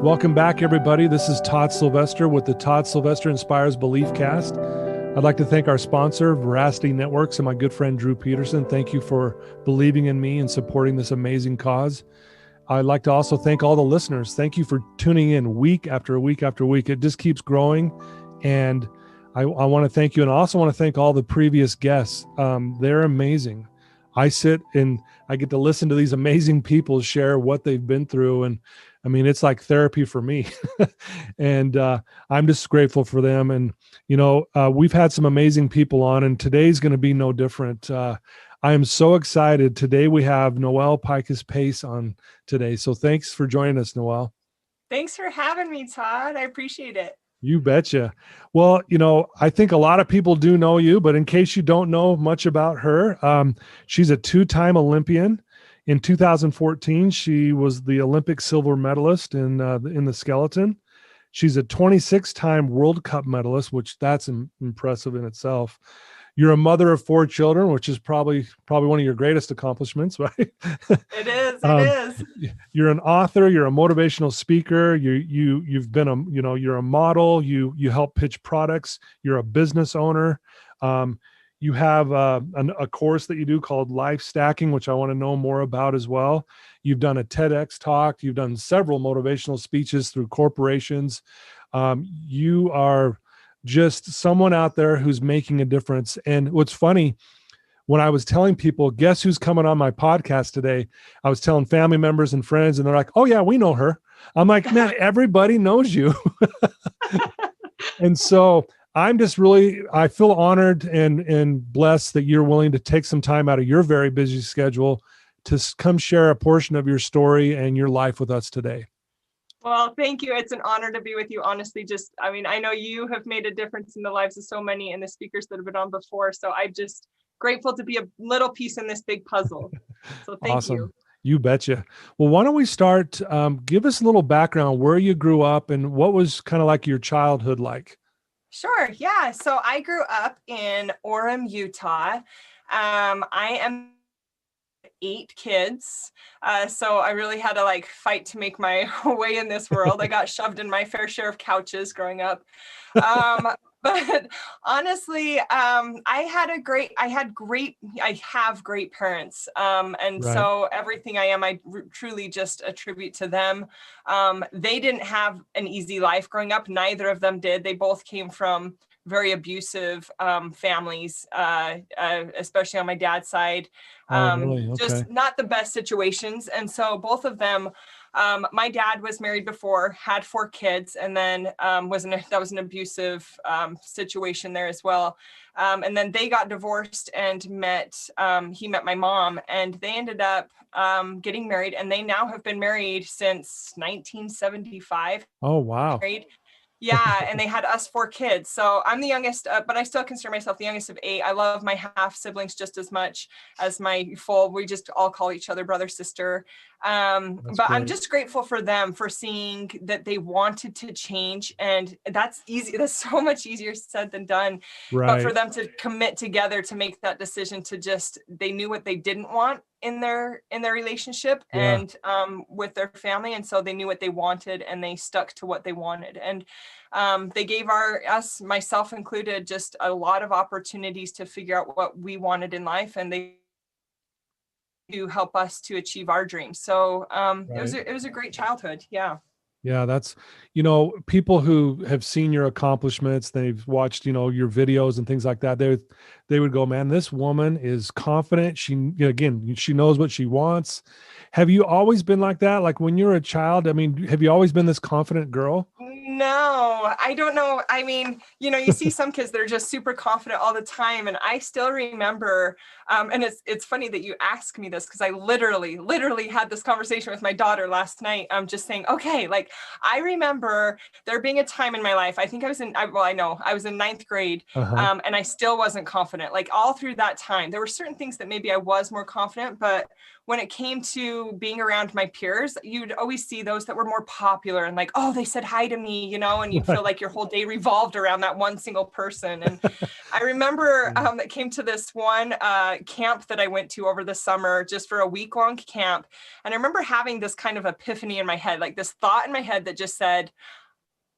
Welcome back, everybody. This is Todd Sylvester with the Todd Sylvester Inspires Belief Cast. I'd like to thank our sponsor, Veracity Networks, and my good friend, Drew Peterson. Thank you for believing in me and supporting this amazing cause. I'd like to also thank all the listeners. Thank you for tuning in week after week after week. It just keeps growing. And I want to thank you. And I also want to thank all the previous guests. They're amazing. I sit and I get to listen to these amazing people share what they've been through. And I mean, it's like therapy for me. And I'm just grateful for them. And, we've had some amazing people on, and today's going to be no different. I am so excited. Today we have Noelle Pikus Pace on today. So thanks for joining us, Noelle. Thanks for having me, Todd. I appreciate it. You betcha. Well, I think a lot of people do know you, but in case you don't know much about her, she's a two-time Olympian. In 2014, she was the Olympic silver medalist in the skeleton. She's a 26-time World Cup medalist, which that's impressive in itself. You're a mother of 4 children, which is probably one of your greatest accomplishments, right? It is. It is. You're an author. You're a motivational speaker. You've been you're a model. You help pitch products. You're a business owner. You have a course that you do called Life Stacking, which I want to know more about as well. You've done a TEDx talk. You've done several motivational speeches through corporations. You are just someone out there who's making a difference. And what's funny, when I was telling people, guess who's coming on my podcast today? I was telling family members and friends, and they're like, oh yeah, we know her. I'm like, man, everybody knows you. And so I'm just I feel honored and blessed that you're willing to take some time out of your very busy schedule to come share a portion of your story and your life with us today. Well, thank you. It's an honor to be with you. Honestly, I know you have made a difference in the lives of so many and the speakers that have been on before. So I'm just grateful to be a little piece in this big puzzle. So thank Awesome. you. You betcha. Well, why don't we start? Give us a little background where you grew up and what was kind of like your childhood like? Sure. Yeah. So I grew up in Orem, Utah. I am 8 kids. So I really had to fight to make my way in this world. I got shoved in my fair share of couches growing up. But honestly, I have great parents. And Right. So everything I am, I truly just attribute to them. They didn't have an easy life growing up. Neither of them did. They both came from very abusive families, especially on my dad's side. Really? Okay. Just not the best situations. And so both of them, my dad was married before, had 4 kids, and then that was an abusive situation there as well. And then they got divorced and he met my mom, and they ended up getting married, and they now have been married since 1975. Oh, wow. Married. Yeah, and they had us 4 kids. So I'm the youngest, but I still consider myself the youngest of 8. I love my half siblings just as much as my full. We just all call each other brother, sister. But great. I'm just grateful for them for seeing that they wanted to change. And that's easy. That's so much easier said than done. Right. But for them to commit together to make that decision they knew what they didn't want in their relationship. Yeah. And with their family. And so they knew what they wanted and they stuck to what they wanted. And they gave us, myself included, just a lot of opportunities to figure out what we wanted in life. And they to help us to achieve our dreams. So right. It was a great childhood. Yeah. Yeah, that's, people who have seen your accomplishments, they've watched, your videos and things like that. They would go, man, this woman is confident. She knows what she wants. Have you always been like that? Like when you were a child, have you always been this confident girl? No, I don't know. I mean, you see some kids that are just super confident all the time. And I still remember, and it's funny that you ask me this, because I literally had this conversation with my daughter last night. I'm just saying, okay, I remember there being a time in my life, I think I was in 9th grade, and I still wasn't confident. All through that time, there were certain things that maybe I was more confident, but when it came to being around my peers, you'd always see those that were more popular and like, oh, they said hi to me, you know, and you'd feel like your whole day revolved around that one single person. And I remember it came to this one camp that I went to over the summer, just for a week-long camp. And I remember having this kind of epiphany in my head, like this thought in my head that just said,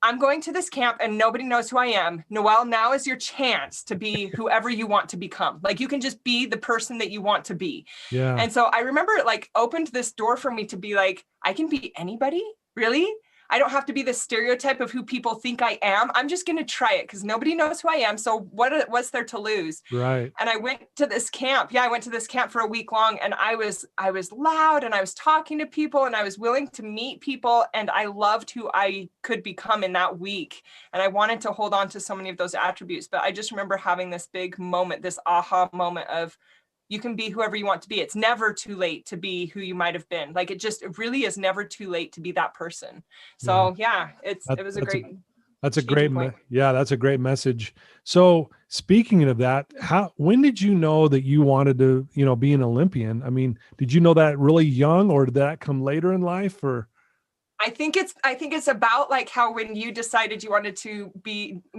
I'm going to this camp and nobody knows who I am. Noelle, now is your chance to be whoever you want to become. Like, you can just be the person that you want to be. Yeah. And so I remember it like opened this door for me to be like, I can be anybody, really? I don't have to be the stereotype of who people think I am. I'm just going to try it because nobody knows who I am. So what's there to lose? Right. And I went to this camp. Yeah, I went to this camp for a week long, and I was loud, and I was talking to people, and I was willing to meet people, and I loved who I could become in that week. And I wanted to hold on to so many of those attributes. But I just remember having this big moment, this aha moment of, you can be whoever you want to be. It's never too late to be who you might have been. Like, it really is never too late to be that person. So yeah, it was a great. That's a great, that's a great message. So speaking of that, when did you know that you wanted to, be an Olympian? I mean, did you know that really young, or did that come later in life, or? I think it's about like how when you decided you wanted to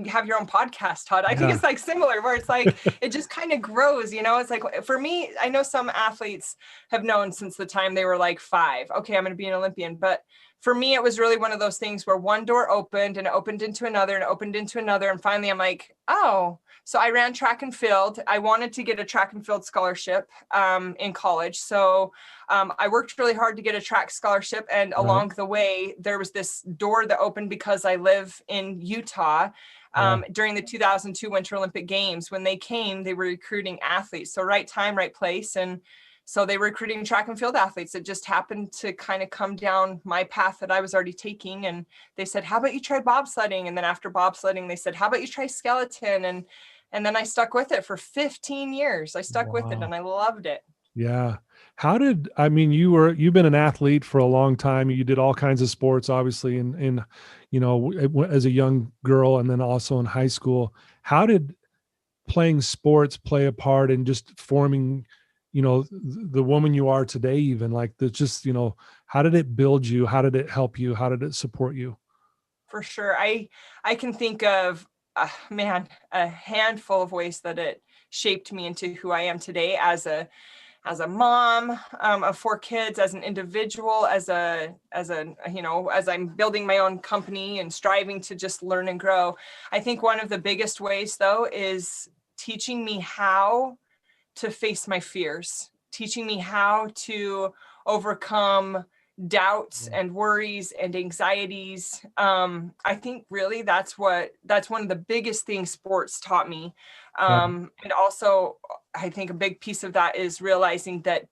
have your own podcast, Todd. I think it's like similar, where it's like it just kind of grows, It's like, for me, I know some athletes have known since the time they were like 5, okay, I'm going to be an Olympian. But for me, it was really one of those things where one door opened and it opened into another and it opened into another. And finally I'm like, oh, so I ran track and field. I wanted to get a track and field scholarship in college. So I worked really hard to get a track scholarship. And along the way, there was this door that opened because I live in Utah. During the 2002 Winter Olympic Games, when they came, they were recruiting athletes. So right time, right place. And so they were recruiting track and field athletes. It just happened to kind of come down my path that I was already taking. And they said, how about you try bobsledding? And then after bobsledding, they said, how about you try skeleton? And then I stuck with it for 15 years. I stuck with it and I loved it. Yeah. You've been an athlete for a long time. You did all kinds of sports, obviously, as a young girl, and then also in high school. How did playing sports play a part in just forming, the woman you are today? Even like how did it build you? How did it help you? How did it support you? For sure. I can think of, a handful of ways that it shaped me into who I am today as a mom of 4 kids, as an individual, as I'm building my own company and striving to just learn and grow. I think one of the biggest ways, though, is teaching me how to face my fears, teaching me how to overcome doubts and worries and anxieties. I think really that's one of the biggest things sports taught me. And also, I think a big piece of that is realizing that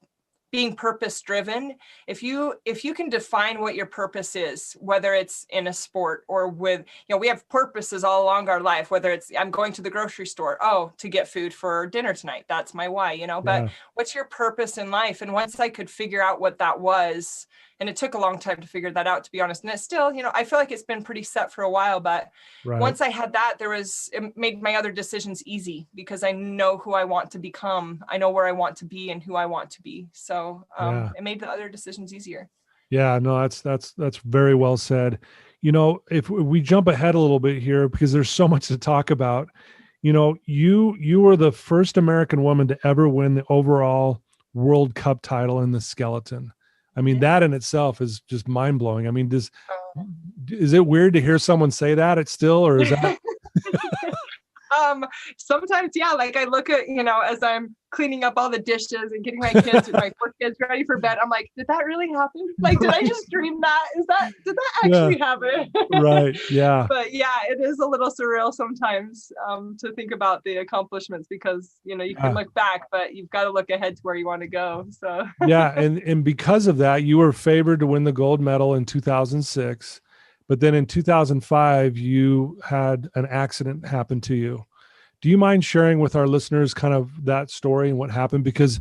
being purpose driven, if you can define what your purpose is, whether it's in a sport or with, we have purposes all along our life, whether it's I'm going to the grocery store, to get food for dinner tonight. That's my why, but what's your purpose in life? And once I could figure out what that was, and it took a long time to figure that out, to be honest. And it's still, I feel like it's been pretty set for a while, but once I had that, it made my other decisions easy because I know who I want to become. I know where I want to be and who I want to be. So it made the other decisions easier. Yeah, no, that's very well said. If we jump ahead a little bit here, because there's so much to talk about, you were the first American woman to ever win the overall World Cup title in the skeleton. I mean, that in itself is just mind blowing. I mean, is it weird to hear someone say that? It's still, or is that? Sometimes, yeah, like I look at, as I'm cleaning up all the dishes and getting my 4 kids ready for bed, I'm like, did that really happen? Like, did I just dream that? Did that actually happen? Right. Yeah. But yeah, it is a little surreal sometimes to think about the accomplishments because, you can look back, but you've got to look ahead to where you want to go. So yeah. And because of that, you were favored to win the gold medal in 2006. But then in 2005, you had an accident happen to you. Do you mind sharing with our listeners kind of that story and what happened? Because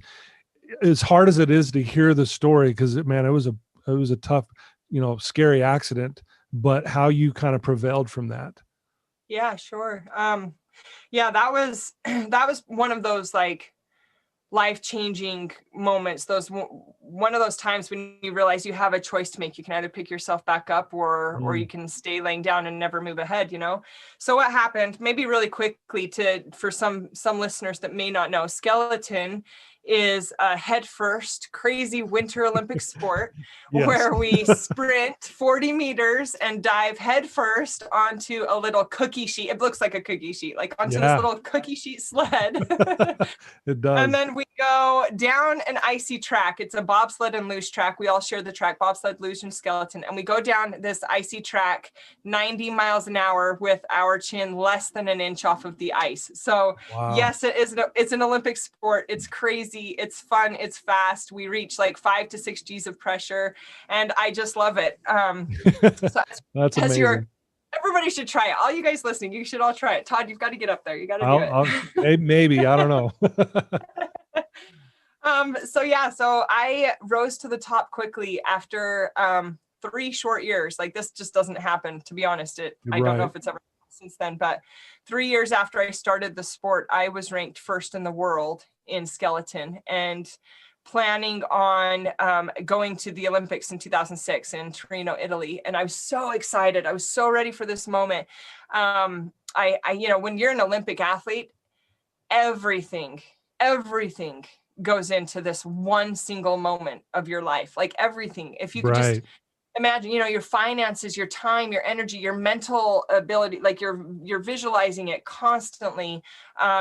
as hard as it is to hear the story, because it was a tough, scary accident, but how you kind of prevailed from that. Yeah, sure. That was one of those like life-changing moments, one of those times when you realize you have a choice to make. You can either pick yourself back up or you can stay laying down and never move ahead, So what happened, maybe really quickly for some listeners that may not know, skeleton is a head first crazy winter Olympic sport where we sprint 40 meters and dive head first onto a little cookie sheet. It looks like a cookie sheet, like onto this little cookie sheet sled. It does. And then we go down an icy track. It's a bobsled and luge track. We all share the track, bobsled, luge, and skeleton. And we go down this icy track 90 miles an hour with our chin less than an inch off of the ice. So yes, it's an Olympic sport. It's crazy. It's fun. It's fast. We reach like 5 to 6 G's of pressure, and I just love it. So that's amazing. Everybody should try it. All you guys listening, you should all try it. Todd, you've got to get up there. You got to do it. Maybe, I don't know. So I rose to the top quickly after 3 short years. Like, this just doesn't happen, to be honest. I don't know if it's ever since then, but 3 years after I started the sport, I was ranked first in the world in skeleton and planning on going to the Olympics in 2006 in Torino, Italy. And I was so excited. I was so ready for this moment. When you're an Olympic athlete, everything goes into this one single moment of your life. Like everything. If you could just imagine, your finances, your time, your energy, your mental ability, like you're visualizing it constantly.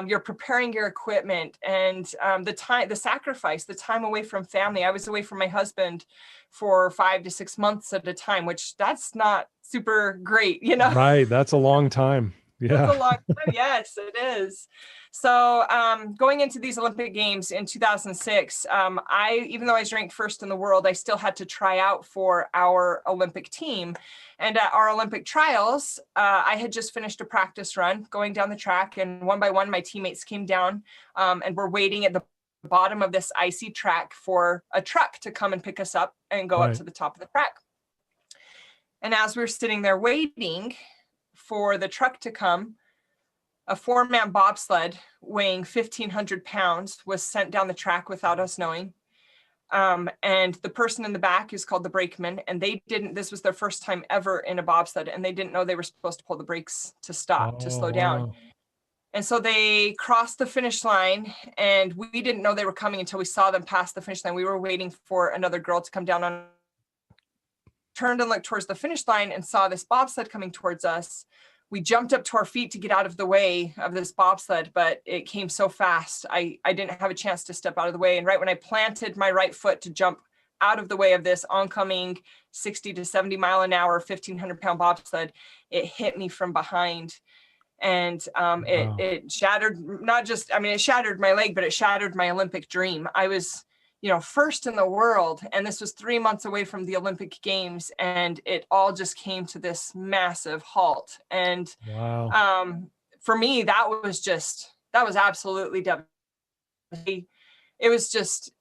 You're preparing your equipment and the time, the sacrifice, the time away from family. I was away from my husband for 5 to 6 months at a time, which that's not super great, Right. That's a long time. Yeah. That's a long time. Yes, it is. So going into these Olympic Games in 2006, even though I was ranked first in the world, I still had to try out for our Olympic team. And at our Olympic trials, I had just finished a practice run going down the track, and one by one, my teammates came down and were waiting at the bottom of this icy track for a truck to come and pick us up and go up to the top of the track. And as we were sitting there waiting for the truck to come, a 4-man bobsled weighing 1,500 pounds was sent down the track without us knowing. And the person in the back is called the brakeman, and this was their first time ever in a bobsled, and they didn't know they were supposed to pull the brakes to stop, to slow down. And so they crossed the finish line, and we didn't know they were coming until we saw them pass the finish line. We were waiting for another girl to come down turned and looked towards the finish line and saw this bobsled coming towards us. We jumped up to our feet to get out of the way of this bobsled, but it came so fast. I didn't have a chance to step out of the way. And right when I planted my right foot to jump out of the way of this oncoming 60 to 70 mile an hour, 1,500 pound bobsled, it hit me from behind. And it shattered, it shattered my leg, but it shattered my Olympic dream. I was, first in the world, and this was 3 months away from the Olympic Games, and it all just came to this massive halt. And for me, that was absolutely devastating. It was just,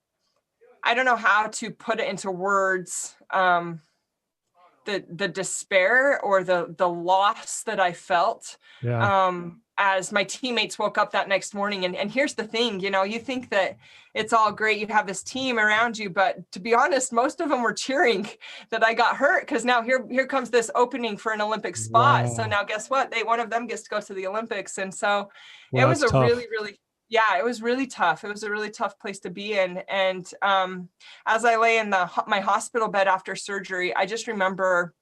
I don't know how to put it into words, the despair or the loss that I felt. As my teammates woke up that next morning. And here's the thing, you think that it's all great. You have this team around you, but to be honest, most of them were cheering that I got hurt, because now here comes this opening for an Olympic spot. So now guess what? One of them gets to go to the Olympics. And so it was a really, really, it was really tough. It was a really tough place to be in. And as I lay in my hospital bed after surgery, I just remember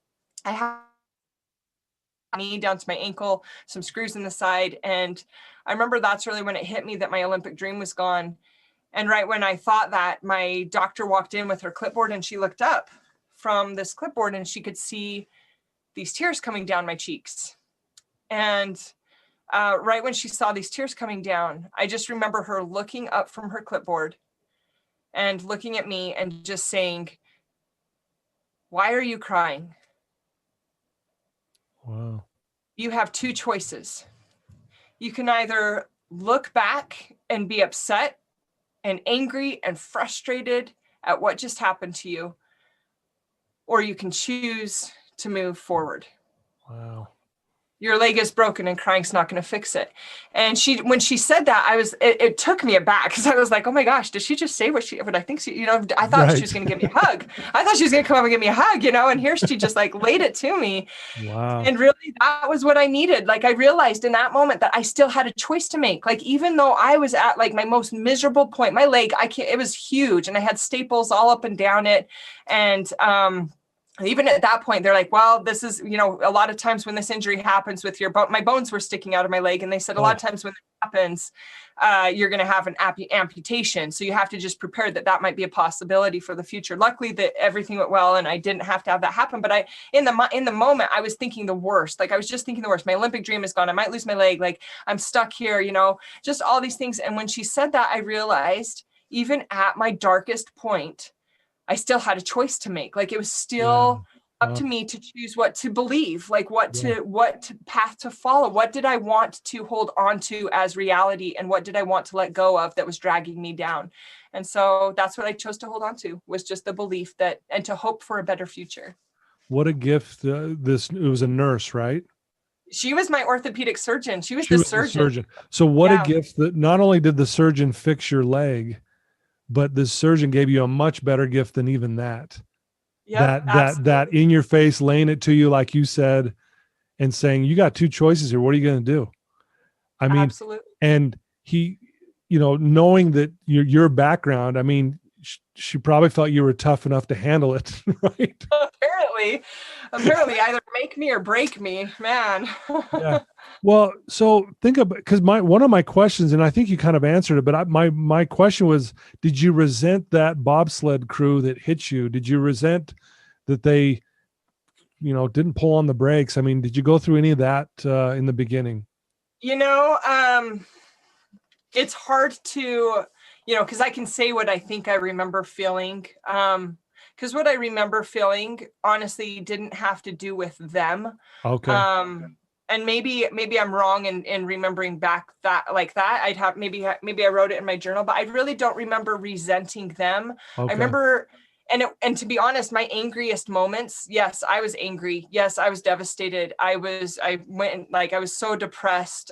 I had knee down to my ankle, some screws in the side. And I remember that's really when it hit me that my Olympic dream was gone. And right when I thought that, my doctor walked in with her clipboard, and she looked up from this clipboard and she could see these tears coming down my cheeks. And right when she saw these tears coming down, I just remember her looking up from her clipboard and looking at me and just saying, "Why are you crying? Wow. You have two choices. You can either look back and be upset and angry and frustrated at what just happened to you, or you can choose to move forward." Wow. your leg is broken and crying's not going to fix it. And when she said that, it took me aback, because I was like, oh my gosh, did she just say what I think she, I thought she was going to give me a hug. I thought she was going to come up and give me a hug, and here she just like laid it to me. Wow. And really that was what I needed. Like, I realized in that moment that I still had a choice to make. Like, even though I was at like my most miserable point, my leg, it was huge, and I had staples all up and down it. And, even at that point, they're like, well, this is, a lot of times when this injury happens with my bones were sticking out of my leg. And they said, a lot of times when that happens, you're going to have an amputation. So you have to just prepare that might be a possibility for the future. Luckily that everything went well and I didn't have to have that happen. But in the moment, I was thinking the worst. Like, I was just thinking the worst. My Olympic dream is gone. I might lose my leg. Like, I'm stuck here, just all these things. And when she said that, I realized, even at my darkest point, I still had a choice to make. Like, it was still up to me to choose what to believe, like what path to follow. What did I want to hold on to as reality? And what did I want to let go of that was dragging me down? And so that's what I chose to hold on to, was just the belief and to hope for a better future. What a gift. It was a nurse, right? She was my orthopedic surgeon. She was the surgeon. So what a gift that not only did the surgeon fix your leg, but the surgeon gave you a much better gift than even that. Yeah, that in your face, laying it to you, like you said, and saying, you got two choices here. What are you going to do? I mean, absolutely. And he, knowing that your background, I mean, she probably felt you were tough enough to handle it, right? Apparently either make me or break me, man. Yeah. Well, so think about, because one of my questions, and I think you kind of answered it, but my question was, did you resent that bobsled crew that hit you? Did you resent that they, didn't pull on the brakes? I mean, did you go through any of that in the beginning? It's hard to, because I can say what I think I remember feeling. Because what I remember feeling, honestly, didn't have to do with them. Okay. And maybe I'm wrong in remembering back that like that. I'd have maybe I wrote it in my journal, but I really don't remember resenting them. Okay. I remember, and to be honest, my angriest moments, yes, I was angry. Yes, I was devastated. I was so depressed.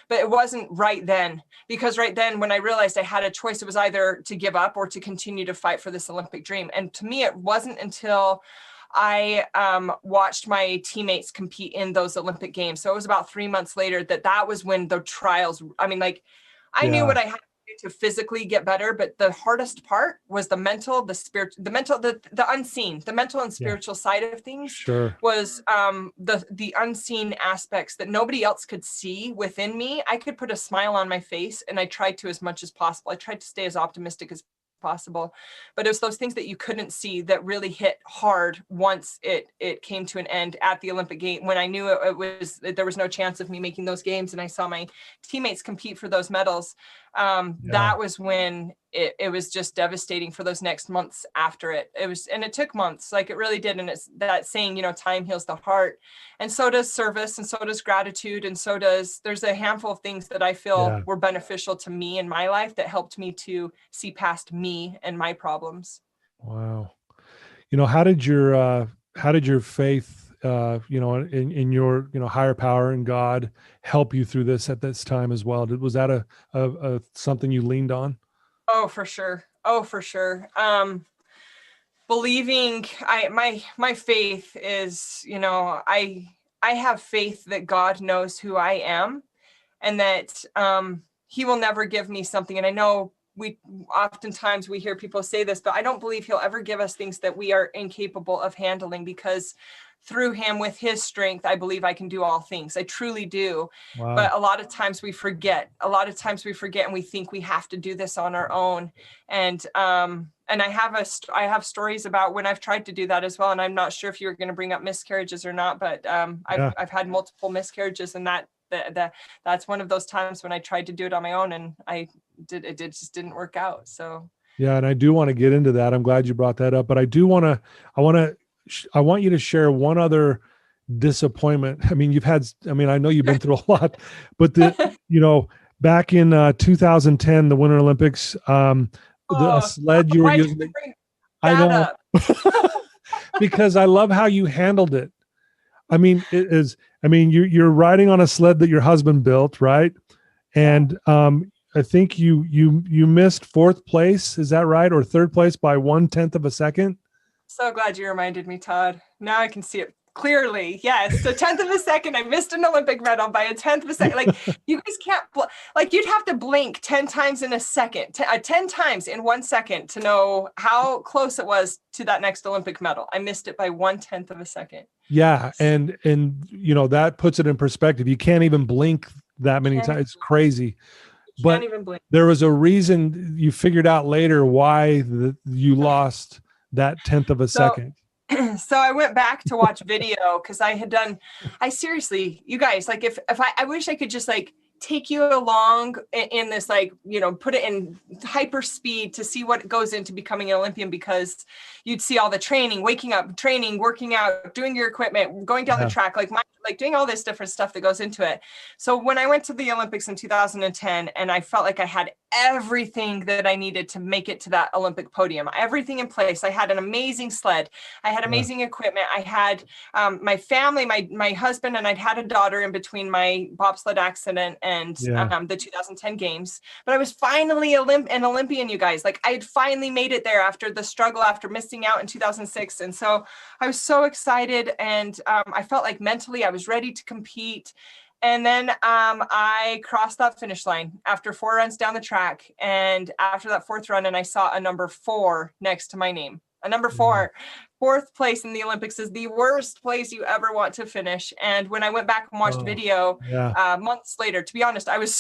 But it wasn't right then, because right then when I realized I had a choice, it was either to give up or to continue to fight for this Olympic dream. And to me, it wasn't until I watched my teammates compete in those Olympic Games. So it was about 3 months later that was when the trials, I knew what I had to do to physically get better, but the hardest part was the mental, the spiritual, the unseen, the mental and spiritual side of things. Sure. Was the unseen aspects that nobody else could see within me. I could put a smile on my face, and I tried to as much as possible. I tried to stay as optimistic as possible, but it was those things that you couldn't see that really hit hard once it came to an end at the Olympic game, when I knew there was no chance of me making those games, and I saw my teammates compete for those medals. That was when it was just devastating for those next months after it. And it took months, like it really did. And it's that saying, time heals the heart, and so does service, and so does gratitude, and there's a handful of things that I feel were beneficial to me in my life that helped me to see past me and my problems. Wow. How did your faith, in your, higher power and God help you through this at this time as well? Was that a something you leaned on? Oh, for sure. Believing, my faith is, I have faith that God knows who I am, and that he will never give me something. And I know oftentimes we hear people say this, but I don't believe he'll ever give us things that we are incapable of handling, because through him, with his strength, I believe I can do all things. I truly do. Wow. But a lot of times we forget. And we think we have to do this on our own. And I have stories about when I've tried to do that as well. And I'm not sure if you were going to bring up miscarriages or not, but I've had multiple miscarriages, and that's one of those times when I tried to do it on my own, and it just didn't work out. So yeah, and I do want to get into that. I'm glad you brought that up, but I want you to share one other disappointment. I know you've been through a lot, but back in 2010, the Winter Olympics, a sled you were using. I know, because I love how you handled it. I mean, you're riding on a sled that your husband built, right? And I think you missed fourth place. Is that right? Or third place by 1/10 of a second? So glad you reminded me, Todd. Now I can see it clearly. Yes, a 10th of a second. I missed an Olympic medal by a 10th of a second. Like, you guys can't, like, you'd have to blink 10 times in a second, 10 times in 1 second to know how close it was to that next Olympic medal. I missed it by 1/10 of a second. Yeah. And you know, that puts it in perspective. You can't even blink that many times. It's crazy. But Can't even blink. there was a reason. You figured out later why you lost that 10th of a second. So I went back to watch video because I seriously, you guys, like, if I wish I could just like take you along in this, like, you know, put it in hyper speed to see what goes into becoming an Olympian, because you'd see all the training, waking up, training, working out, doing your equipment, going down the track, like doing all this different stuff that goes into it. So when I went to the Olympics in 2010, and I felt like I had everything that I needed to make it to that Olympic podium, everything in place. I had an amazing sled. I had amazing equipment. I had my family, my husband, and I'd had a daughter in between my bobsled accident and the 2010 games. But I was finally an Olympian, you guys. Like, I had finally made it there after the struggle, after missing out in 2006. And so I was so excited, and I felt like mentally I was ready to compete. And then I crossed that finish line after 4 runs down the track. And after that fourth run, and I saw a number 4 next to my name. A number 4. Fourth place in the Olympics is the worst place you ever want to finish. And when I went back and watched video months later, to be honest, I was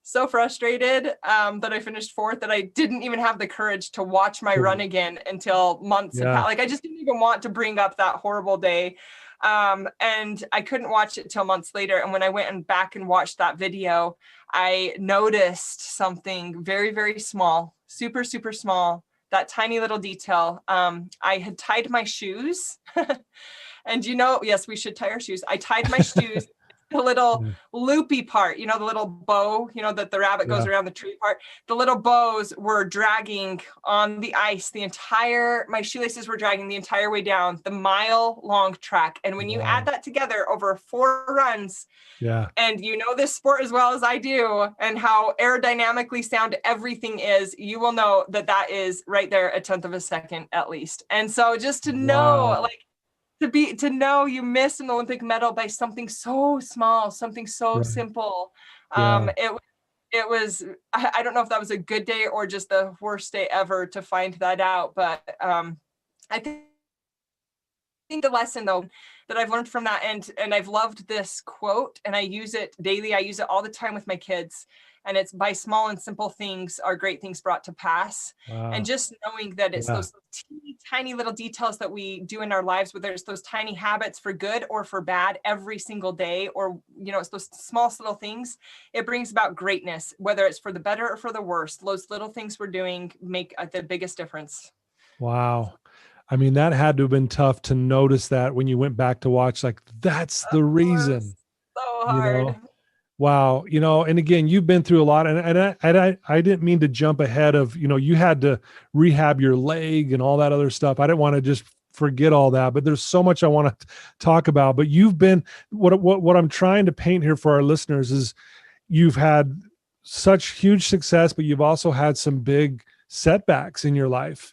so frustrated that I finished 4th that I didn't even have the courage to watch my run again until months had passed. Like, I just didn't even want to bring up that horrible day. And I couldn't watch it till months later. And when I went back and watched that video, I noticed something very, very small, super, super small, that tiny little detail. I had tied my shoes and, you know, yes, we should tie our shoes. I tied my shoes, the little loopy part, you know, the little bow, you know, that the rabbit goes around the tree part. The little bows were dragging on the ice. My shoelaces were dragging the entire way down the mile-long track. And when you add that together over 4 runs, and you know this sport as well as I do, and how aerodynamically sound everything is, you will know that that is right there a 10th of a second at least. And so just to know, like, to know you missed an Olympic medal by something so small, something so simple. It was, I don't know if that was a good day or just the worst day ever to find that out. But I think the lesson, though, that I've learned from that, and I've loved this quote, and I use it daily. I use it all the time with my kids. And it's, by small and simple things are great things brought to pass. And just knowing that it's those teeny tiny little details that we do in our lives, whether it's those tiny habits for good or for bad every single day, or, you know, it's those smallest little things, it brings about greatness, whether it's for the better or for the worse. Those little things we're doing make the biggest difference. Wow. I mean, that had to have been tough to notice that when you went back to watch, like, that's the reason. So hard. You know? Wow. You know, and again, you've been through a lot, and I didn't mean to jump ahead of, you know, you had to rehab your leg and all that other stuff. I didn't want to just forget all that, but there's so much I want to talk about. But you've been, what I'm trying to paint here for our listeners is, you've had such huge success, but you've also had some big setbacks in your life.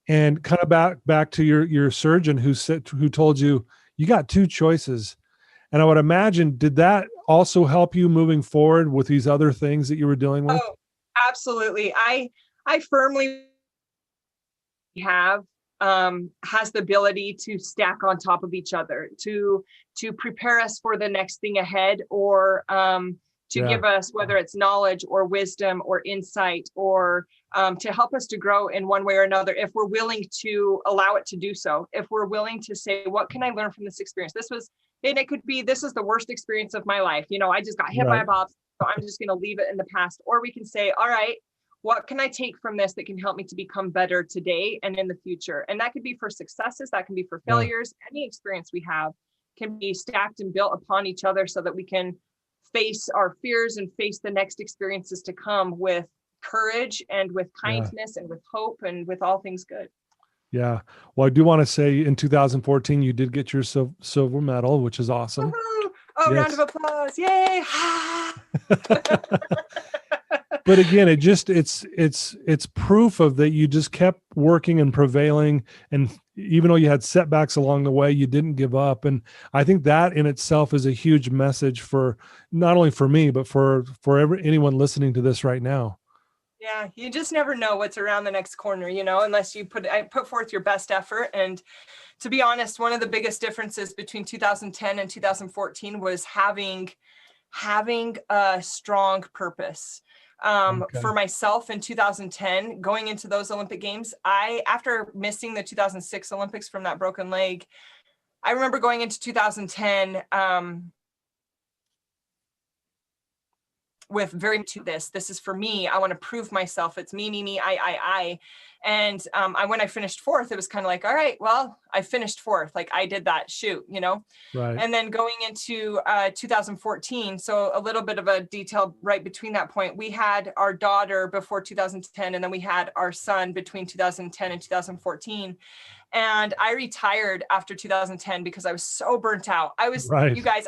And kind of back to your surgeon who told you got 2 choices. And I would imagine, did that also help you moving forward with these other things that you were dealing with? Oh, absolutely. I firmly have has the ability to stack on top of each other, to prepare us for the next thing ahead, or to give us, whether it's knowledge or wisdom or insight, or to help us to grow in one way or another, if we're willing to allow it to do so. If we're willing to say, what can I learn from this experience? And it could be, this is the worst experience of my life. You know, I just got hit by a bob, so I'm just going to leave it in the past. Or we can say, all right, what can I take from this that can help me to become better today and in the future? And that could be for successes, that can be for failures. Any experience we have can be stacked and built upon each other so that we can face our fears and face the next experiences to come with courage and with kindness and with hope and with all things good. Yeah. Well, I do want to say in 2014, you did get your silver medal, which is awesome. Woohoo! Oh, round of Yes. applause. Yay. But again, it's proof of that you just kept working and prevailing. And even though you had setbacks along the way, you didn't give up. And I think that in itself is a huge message for not only for me, but for anyone listening to this right now. Yeah, you just never know what's around the next corner, unless you put forth your best effort. And to be honest, one of the biggest differences between 2010 and 2014 was having a strong purpose. Okay. For myself in 2010, going into those Olympic Games, after missing the 2006 Olympics from that broken leg, I remember going into 2010 with very to this is for me. I want to prove myself. It's me, I. And when I finished fourth, it was kind of like, all right, well, I finished fourth. Like I did that, shoot. Right. And then going into 2014, so a little bit of a detail right between that point, we had our daughter before 2010, and then we had our son between 2010 and 2014. And I retired after 2010 because I was so burnt out. Right. You guys,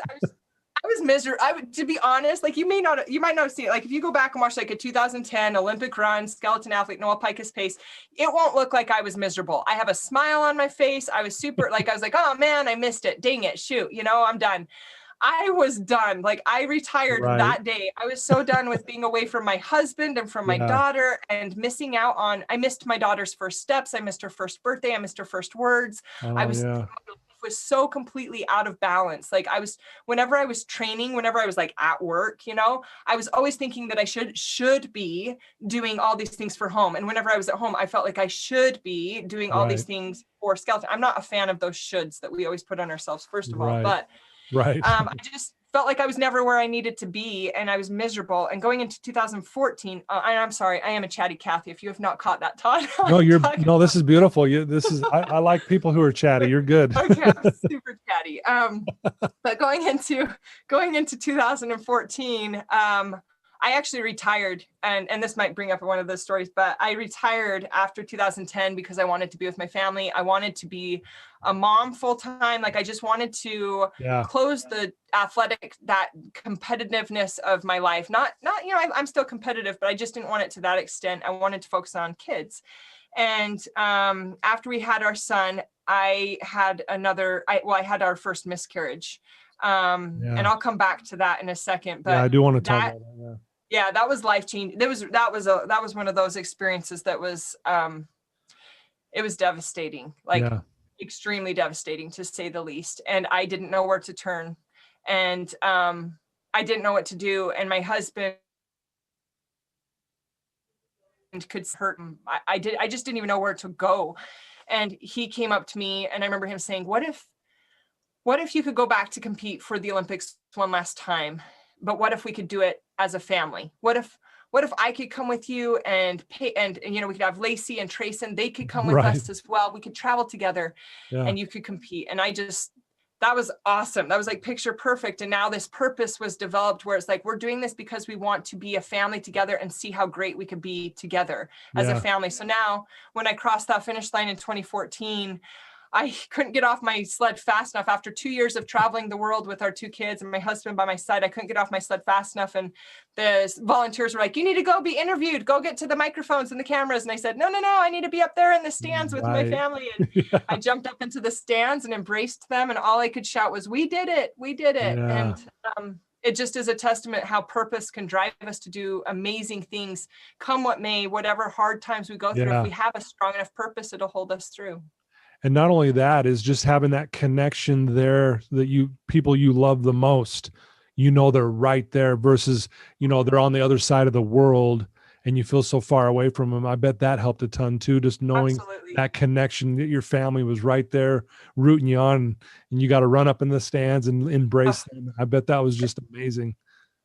I was miserable. To be honest, like you might not see it. Like if you go back and watch like a 2010 Olympic run, skeleton athlete, Noelle Pikus Pace, it won't look like I was miserable. I have a smile on my face. I was super, like, I was like, oh man, I missed it. Dang it. Shoot. I'm done. I was done. Like I retired that day. I was so done with being away from my husband and from my daughter and missing out on, I missed my daughter's first steps. I missed her first birthday. I missed her first words. I was so completely out of balance. Like whenever I was training, whenever I was like at work, I was always thinking that I should be doing all these things for home. And whenever I was at home, I felt like I should be doing all these things for skeleton. I'm not a fan of those shoulds that we always put on ourselves, first of all, but I just felt like I was never where I needed to be, and I was miserable. And going into 2014, and I'm sorry, I am a chatty Kathy. If you have not caught that, Todd. No, this is beautiful. I like people who are chatty. You're good. Okay, I'm super chatty. But going into 2014, I actually retired, and this might bring up one of those stories, but I retired after 2010 because I wanted to be with my family. I wanted to be a mom full time. Like I just wanted to close the that competitiveness of my life. Not, I'm still competitive, but I just didn't want it to that extent. I wanted to focus on kids. And after we had our son, I had our first miscarriage. And I'll come back to that in a second, but I do want to talk about that. Yeah, that was life-changing. That was one of those experiences that was it was devastating, like extremely devastating to say the least. And I didn't know where to turn, and I didn't know what to do. And my husband could hurt him. I just didn't even know where to go. And he came up to me, and I remember him saying, "What if you could go back to compete for the Olympics one last time? But what if we could do it as a family? What if I could come with you and pay, and we could have Lacey and Trayson, they could come with us as well. We could travel together and you could compete." And that was awesome. That was like picture perfect. And now this purpose was developed where it's like, we're doing this because we want to be a family together and see how great we could be together as a family. So now when I crossed that finish line in 2014, I couldn't get off my sled fast enough after 2 years of traveling the world with our two kids and my husband by my side. I couldn't get off my sled fast enough. And the volunteers were like, "You need to go be interviewed, go get to the microphones and the cameras." And I said, no, I need to be up there in the stands with my family. And I jumped up into the stands and embraced them. And all I could shout was, "We did it. We did it." Yeah. And it just is a testament how purpose can drive us to do amazing things, come what may, whatever hard times we go through. If we have a strong enough purpose, it'll hold us through. And not only that, is just having that connection there that people you love the most, they're right there versus, they're on the other side of the world and you feel so far away from them. I bet that helped a ton too. Just knowing that connection, that your family was right there rooting you on, and you got to run up in the stands and embrace them. I bet that was just amazing.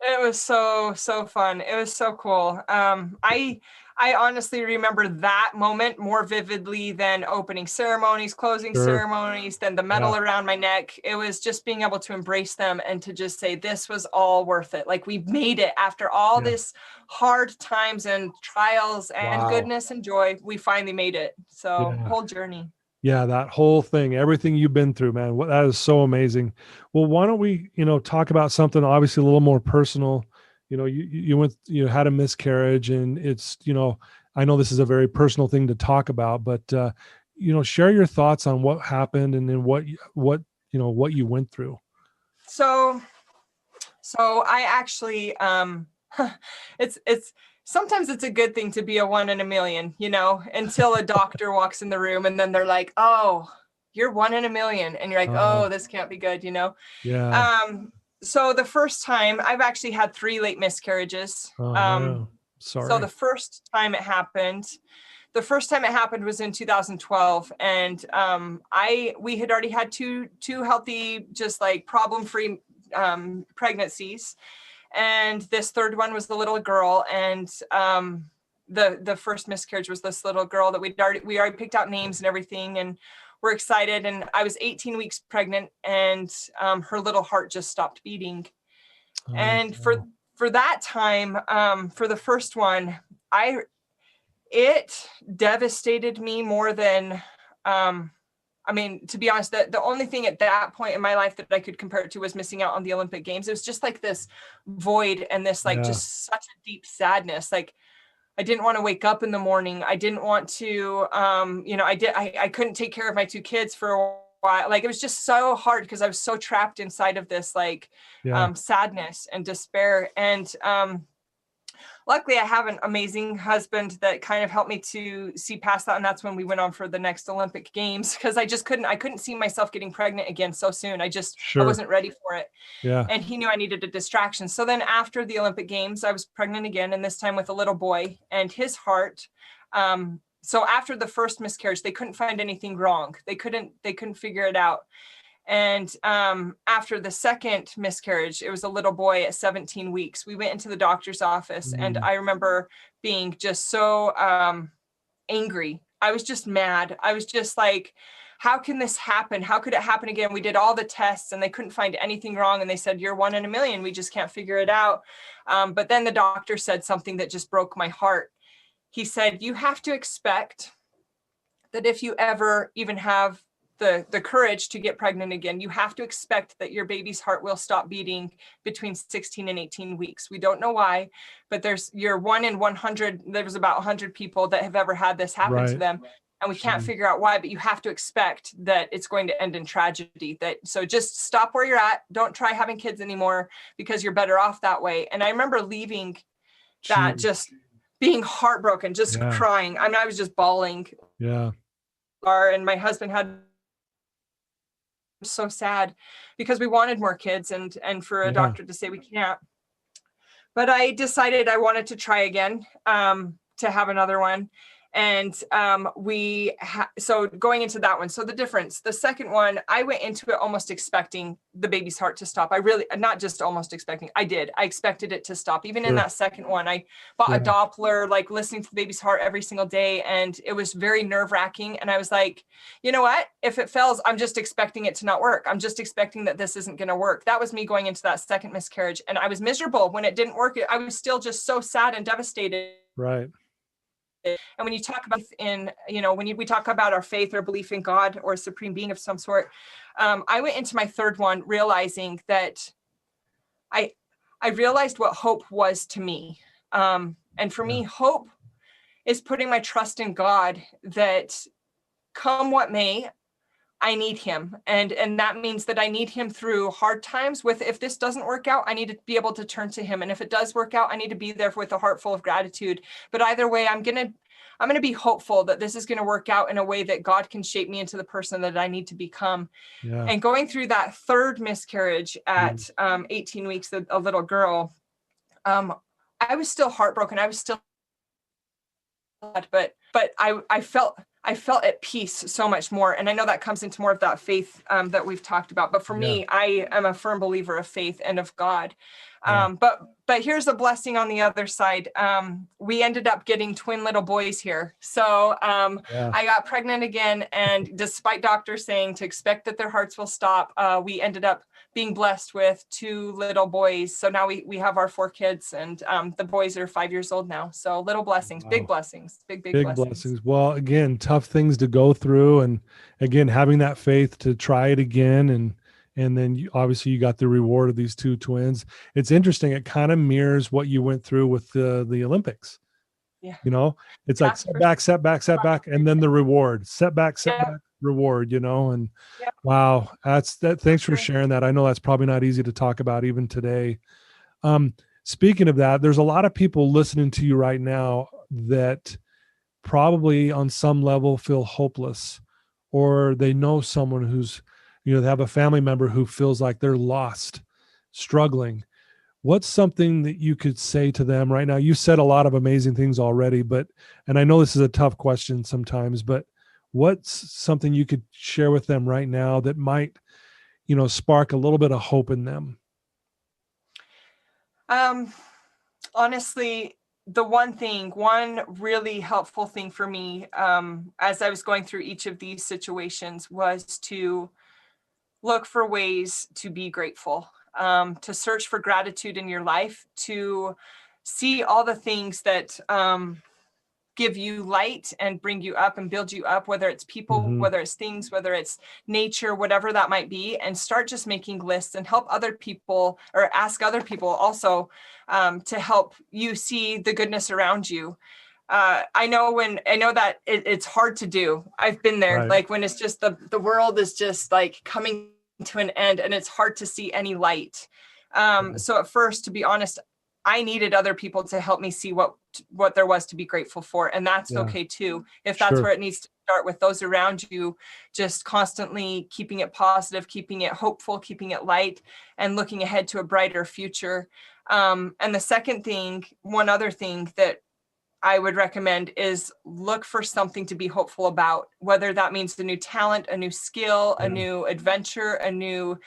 It was so fun. It was so cool. I honestly remember that moment more vividly than opening ceremonies, closing ceremonies, than the medal around my neck. It was just being able to embrace them and to just say, this was all worth it. Like, we made it after all this hard times and trials and goodness and joy. We finally made it. So whole journey. Yeah, that whole thing, everything you've been through, man, that is so amazing. Well, why don't we, talk about something obviously a little more personal. You had a miscarriage, and it's, I know this is a very personal thing to talk about, but share your thoughts on what happened and then what you went through. So I actually, it's sometimes it's a good thing to be a 1 in a million, until a doctor walks in the room and then they're like, oh, you're 1 in a million. And you're like, oh, this can't be good, Yeah. So the first time, I've actually had 3 late miscarriages. Sorry. So the first time it happened was in 2012. And we had already had two healthy, just like problem-free pregnancies. And this third one was the little girl. And the first miscarriage was this little girl that we already picked out names and everything. And we're excited. And I was 18 weeks pregnant, and her little heart just stopped beating. And for that time, for the first one, it devastated me more than, to be honest, the only thing at that point in my life that I could compare it to was missing out on the Olympic Games. It was just like this void and this just such a deep sadness. Like, I didn't want to wake up in the morning. I didn't want to, I couldn't take care of my 2 kids for a while. Like, it was just so hard because I was so trapped inside of this, sadness and despair. And, luckily I have an amazing husband that kind of helped me to see past that. And that's when we went on for the next Olympic Games, because I couldn't see myself getting pregnant again so soon. I wasn't ready for it. Yeah. And he knew I needed a distraction. So then after the Olympic Games, I was pregnant again, and this time with a little boy, and his heart. So after the first miscarriage, they couldn't find anything wrong. They couldn't figure it out. And after the second miscarriage, it was a little boy at 17 weeks. We went into the doctor's office, and I remember being just so angry. I was just mad. I was just like, how can this happen? How could it happen again? We did all the tests and they couldn't find anything wrong. And they said, you're 1 in a million. We just can't figure it out. But then the doctor said something that just broke my heart. He said, you have to expect that if you ever even have the courage to get pregnant again, you have to expect that your baby's heart will stop beating between 16 and 18 weeks. We don't know why, but you're 1 in 100. There's about 100 people that have ever had this happen to them. And we can't figure out why, but you have to expect that it's going to end in tragedy. So just stop where you're at. Don't try having kids anymore, because you're better off that way. And I remember leaving that, just being heartbroken, just crying. I was just bawling. Yeah. And my husband had so sad because we wanted more kids, and for a doctor to say we can't. But I decided I wanted to try again, to have another one. And so going into that one, so the difference, the second one, I went into it almost expecting the baby's heart to stop. Not just almost expecting, I expected it to stop. Even in that second one, I bought a Doppler, like listening to the baby's heart every single day. And it was very nerve-wracking. And I was like, you know what, if it fails, I'm just expecting it to not work. I'm just expecting that this isn't going to work. That was me going into that second miscarriage. And I was miserable when it didn't work. I was still just so sad and devastated. Right. And when you talk about we talk about our faith or belief in God or a supreme being of some sort, I went into my third one realizing that I realized what hope was to me. And for me, hope is putting my trust in God that come what may, I need him. And that means that I need him through hard times. If this doesn't work out, I need to be able to turn to him. And if it does work out, I need to be there with a heart full of gratitude. But either way, I'm going to be hopeful that this is going to work out in a way that God can shape me into the person that I need to become. Yeah. And going through that third miscarriage at 18 weeks, a little girl, I was still heartbroken. I was still, but I felt I felt at peace so much more. And I know that comes into more of that faith that we've talked about. But for me, I am a firm believer of faith and of God. But here's a blessing on the other side. We ended up getting twin little boys here. So I got pregnant again. And despite doctors saying to expect that their hearts will stop, we ended up being blessed with 2 little boys. So now we have our 4 kids, and the boys are 5 years old now. So little blessings, big blessings, big blessings. Well, again, tough things to go through, and again, having that faith to try it again, and then obviously you got the reward of these 2 twins. It's interesting. It kind of mirrors what you went through with the Olympics. Yeah. You know, it's like setback, and then the reward, setback, reward, you know, and wow, thanks for sharing that. I know that's probably not easy to talk about even today. Speaking of that, there's a lot of people listening to you right now that probably on some level feel hopeless, or they know someone who's, they have a family member who feels like they're lost, struggling. What's something that you could say to them right now? You said a lot of amazing things already, and I know this is a tough question sometimes, but what's something you could share with them right now that might, spark a little bit of hope in them? Honestly, the one really helpful thing for me, as I was going through each of these situations, was to look for ways to be grateful, to search for gratitude in your life, to see all the things that give you light and bring you up and build you up, whether it's people, whether it's things, whether it's nature, whatever that might be, and start just making lists and help other people, or ask other people also to help you see the goodness around you. I know that it's hard to do. I've been there, Right. like when it's just the world is just like coming to an end and it's hard to see any light. So at first, to be honest, I needed other people to help me see what there was to be grateful for. And that's okay too. If that's where it needs to start, with those around you, just constantly keeping it positive, keeping it hopeful, keeping it light, and looking ahead to a brighter future. And the second thing, one other thing that I would recommend is look for something to be hopeful about, whether that means a new talent, a new skill, a new adventure, a new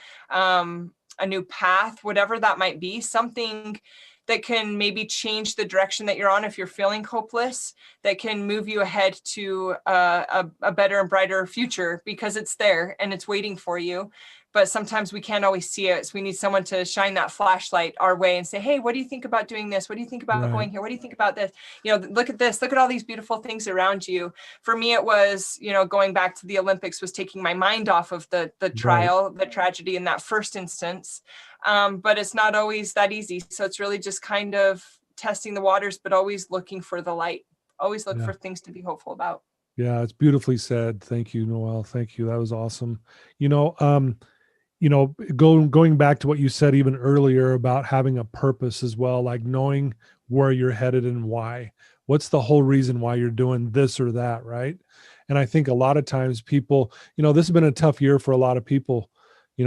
path, whatever that might be, something that can maybe change the direction that you're on if you're feeling hopeless, that can move you ahead to a better and brighter future, because it's there and it's waiting for you. But sometimes we can't always see it. So we need someone to shine that flashlight our way and say, hey, what do you think about doing this? What do you think about going here? What do you think about this? Look at this, look at all these beautiful things around you. For me, it was, going back to the Olympics, was taking my mind off of the trial, the tragedy in that first instance. But it's not always that easy. So it's really just kind of testing the waters, but always looking for the light, always look for things to be hopeful about. Yeah, it's beautifully said. Thank you, Noelle. Thank you. That was awesome. Going back to what you said even earlier about having a purpose as well, like knowing where you're headed and why. What's the whole reason why you're doing this or that, right? And I think a lot of times people, this has been a tough year for a lot of people,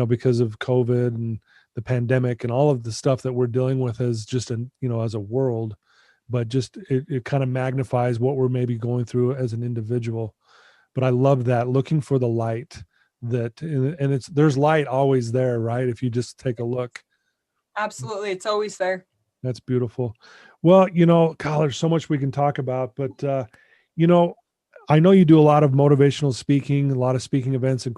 because of COVID and the pandemic and all of the stuff that we're dealing with as just as a world, but just it kind of magnifies what we're maybe going through as an individual. But I love that, looking for the light. There's light always there, right? If you just take a look. Absolutely. It's always there. That's beautiful. Well, Kyle, there's so much we can talk about, but I know you do a lot of motivational speaking, a lot of speaking events with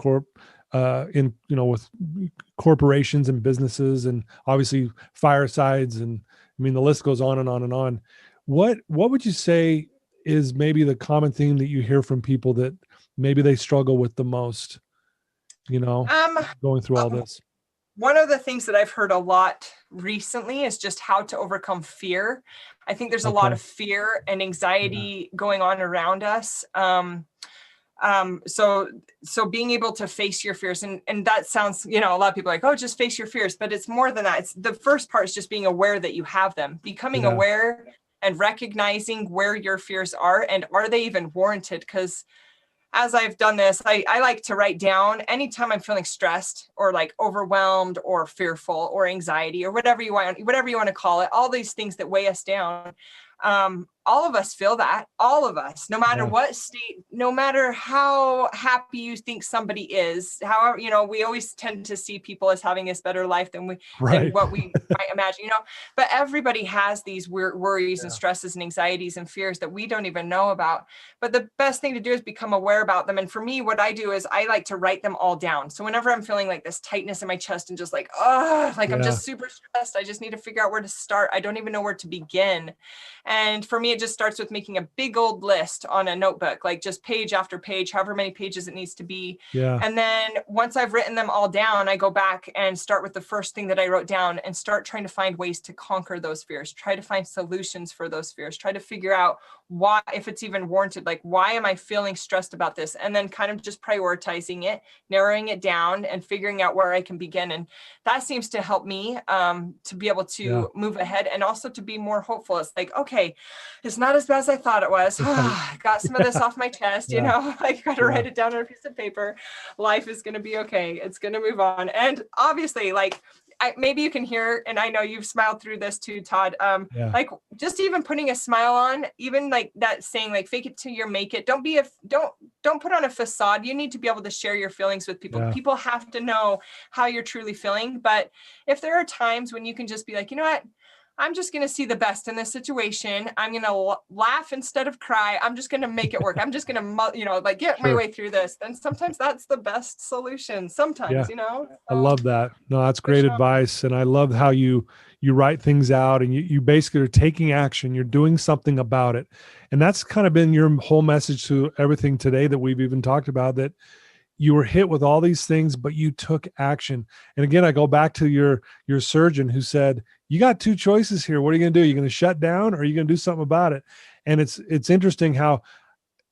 corporations and businesses, and obviously firesides. And I mean, the list goes on and on and on. What would you say is maybe the common theme that you hear from people that maybe they struggle with the most? Going through all this. One of the things that I've heard a lot recently is just how to overcome fear. I think there's a lot of fear and anxiety going on around us. So being able to face your fears, and that sounds, a lot of people are like, oh, just face your fears, but it's more than that. It's the first part is just being aware that you have them, becoming aware and recognizing where your fears are, and are they even warranted? Because as I've done this, I like to write down anytime I'm feeling stressed or like overwhelmed or fearful or anxiety or whatever you want to call it, all these things that weigh us down. all of us feel that, all of us, no matter Yeah. what state, no matter how happy you think somebody is, however, you know, we always tend to see people as having this better life than Right. what we might imagine, you know, but everybody has these worries and Yeah. stresses and anxieties and fears that we don't even know about. But the best thing to do is become aware about them. And for me, what I do is I like to write them all down. So whenever I'm feeling like this tightness in my chest and just like, oh, like I'm just super stressed, I just need to figure out where to start. I don't even know where to begin. And for me, it just starts with making a big old list on a notebook, like just page after page, however many pages it needs to be. Yeah. And then once I've written them all down, I go back and start with the first thing that I wrote down and start trying to find ways to conquer those fears, try to find solutions for those fears, try to figure out why, if it's even warranted, like, why am I feeling stressed about this? And then kind of just prioritizing it, narrowing it down and figuring out where I can begin. And that seems to help me to be able to move ahead and also to be more hopeful. It's like, okay, it's not as bad as I thought it was. I got some of this off my chest, you know, I got to write it down on a piece of paper. Life is going to be okay. It's going to move on. And obviously, like, maybe you can hear, and I know you've smiled through this too, Todd. Like just even putting a smile on, even like that saying, like, fake it till you make it. Don't put on a facade. You need to be able to share your feelings with people. People have to know how you're truly feeling. But if there are times when you can just be like, you know what, I'm just going to see the best in this situation. I'm going to laugh instead of cry. I'm just going to make it work. I'm just going to, you know, like get my way through this. And sometimes that's the best solution. Sometimes, you know, I love that. No, that's great advice. And I love how you write things out and you basically are taking action. You're doing something about it. And that's kind of been your whole message to everything today that we've even talked about, that you were hit with all these things, but you took action. And again, I go back to your surgeon who said, you got two choices here. What are you going to do? You're going to shut down or are you going to do something about it? And it's interesting how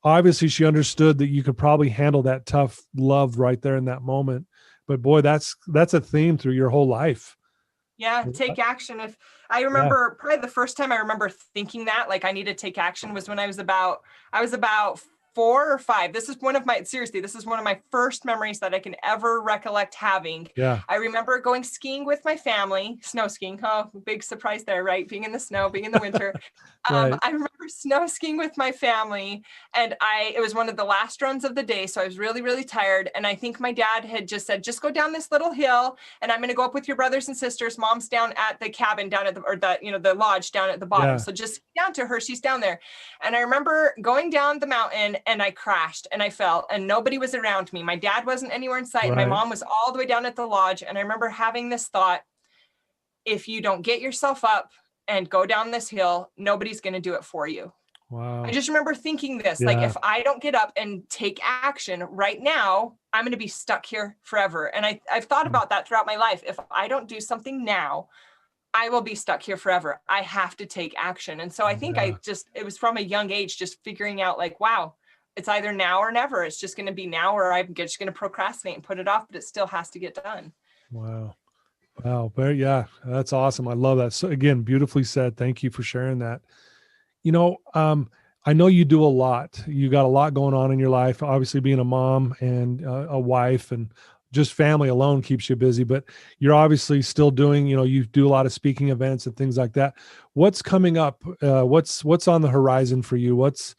obviously she understood that you could probably handle that tough love right there in that moment. But boy, that's a theme through your whole life. Yeah, take action. If I remember probably the first time I remember thinking that, like, I need to take action was when I was about 4 or 5. This is one of my first memories that I can ever recollect having. Yeah. I remember going skiing with my family, snow skiing. Oh, big surprise there, right? Being in the snow, being in the winter. Right. I remember snow skiing with my family, and it was one of the last runs of the day. So I was really, really tired. And I think my dad had just said, just go down this little hill and I'm going to go up with your brothers and sisters. Mom's down at the cabin down at the lodge down at the bottom. Yeah. So just down to her, she's down there. And I remember going down the mountain and I crashed and I fell and nobody was around me. My dad wasn't anywhere in sight. Right. My mom was all the way down at the lodge. And I remember having this thought, if you don't get yourself up and go down this hill, nobody's going to do it for you. Wow. I just remember thinking this, like, if I don't get up and take action right now, I'm going to be stuck here forever. And I've thought about that throughout my life. If I don't do something now, I will be stuck here forever. I have to take action. And so I think it was from a young age, just figuring out like, wow, it's either now or never. It's just going to be now, or I'm just going to procrastinate and put it off, but it still has to get done. Wow. But yeah, that's awesome. I love that. So again, beautifully said. Thank you for sharing that. You know, I know you do a lot. You got a lot going on in your life, obviously being a mom and a wife, and just family alone keeps you busy, but you're obviously still doing, you do a lot of speaking events and things like that. What's coming up? What's on the horizon for you? What's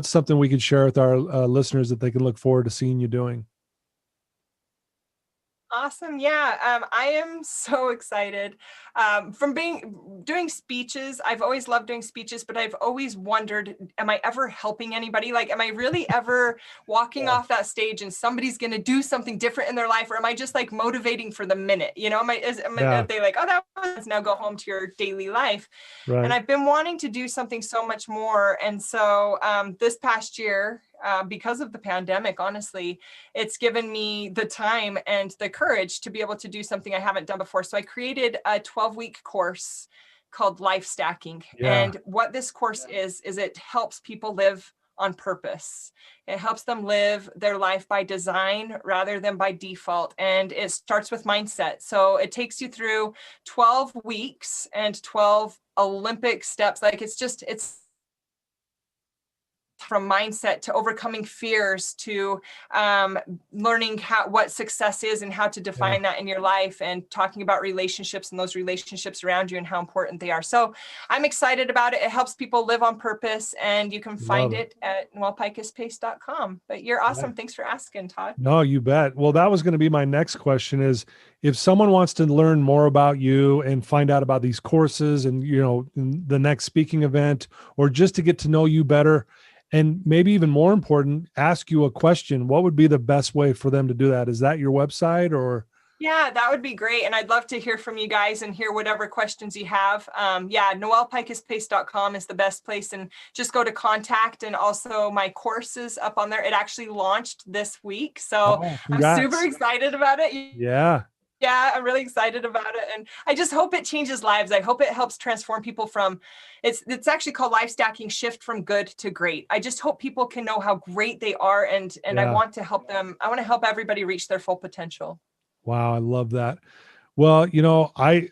something we could share with our listeners that they can look forward to seeing you doing? Awesome. Yeah. I am so excited from doing speeches. I've always loved doing speeches, but I've always wondered, am I ever helping anybody? Like, am I really ever walking off that stage and somebody's going to do something different in their life? Or am I just like motivating for the minute? Are they like, oh, that was, now go home to your daily life. Right. And I've been wanting to do something so much more. And so this past year, because of the pandemic, honestly, it's given me the time and the courage to be able to do something I haven't done before. So I created a 12-week course called Life Stacking. Yeah. And what this course is it helps people live on purpose. It helps them live their life by design rather than by default. And it starts with mindset. So it takes you through 12 weeks and 12 Olympic steps. Like it's from mindset to overcoming fears to learning what success is and how to define that in your life, and talking about relationships and those relationships around you and how important they are. So I'm excited about it. It helps people live on purpose, and you can find it at noellepikusppace.com. But you're awesome. Thanks for asking, Todd. No, you bet. Well, that was going to be my next question is, if someone wants to learn more about you and find out about these courses and, the next speaking event, or just to get to know you better, and maybe even more important, ask you a question, what would be the best way for them to do that? Is that your website or? Yeah, that would be great. And I'd love to hear from you guys and hear whatever questions you have. NoellePikusPace.com is the best place. And just go to contact, and also my course is up on there. It actually launched this week. So I'm super excited about it. Yeah. Yeah, I'm really excited about it. And I just hope it changes lives. I hope it helps transform people from, it's actually called Life Stacking, Shift from Good to Great. I just hope people can know how great they are. And I want to help them. I want to help everybody reach their full potential. Wow. I love that. Well, I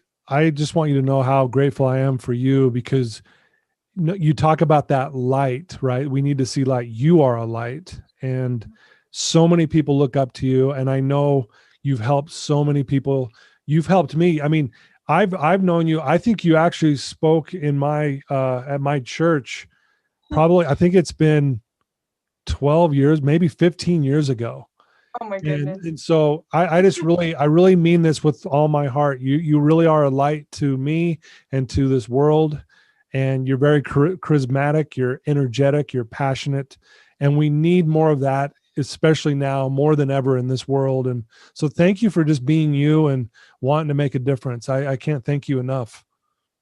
just want you to know how grateful I am for you, because you talk about that light, right? We need to see light. You are a light, and so many people look up to you. And I know you've helped so many people. You've helped me. I mean, I've known you. I think you actually spoke in my, at my church, probably, I think it's been 12 years, maybe 15 years ago. Oh my goodness. And so I really mean this with all my heart. You really are a light to me and to this world. And you're very charismatic, you're energetic, you're passionate. And we need more of that, especially now more than ever in this world. And so thank you for just being you and wanting to make a difference. I can't thank you enough.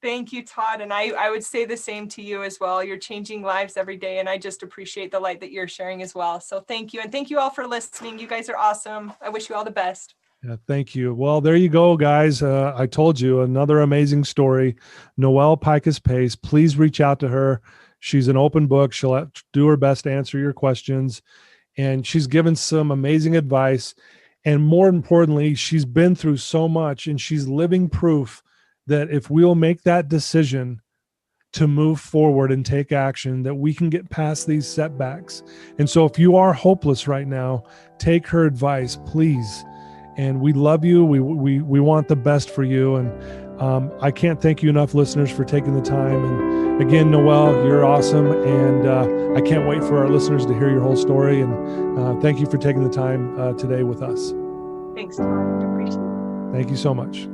Thank you, Todd. And I would say the same to you as well. You're changing lives every day. And I just appreciate the light that you're sharing as well. So thank you. And thank you all for listening. You guys are awesome. I wish you all the best. Yeah, thank you. Well, there you go, guys. I told you, another amazing story. Noelle Pikus Pace, please reach out to her. She's an open book. She'll do her best to answer your questions. And she's given some amazing advice. And more importantly, she's been through so much, and she's living proof that if we'll make that decision to move forward and take action, that we can get past these setbacks. And so if you are hopeless right now, take her advice, please. And we love you. We want the best for you. And I can't thank you enough, listeners, for taking the time. And again, Noelle, you're awesome. And I can't wait for our listeners to hear your whole story. And thank you for taking the time today with us. Thanks, Todd. I appreciate it. Thank you so much.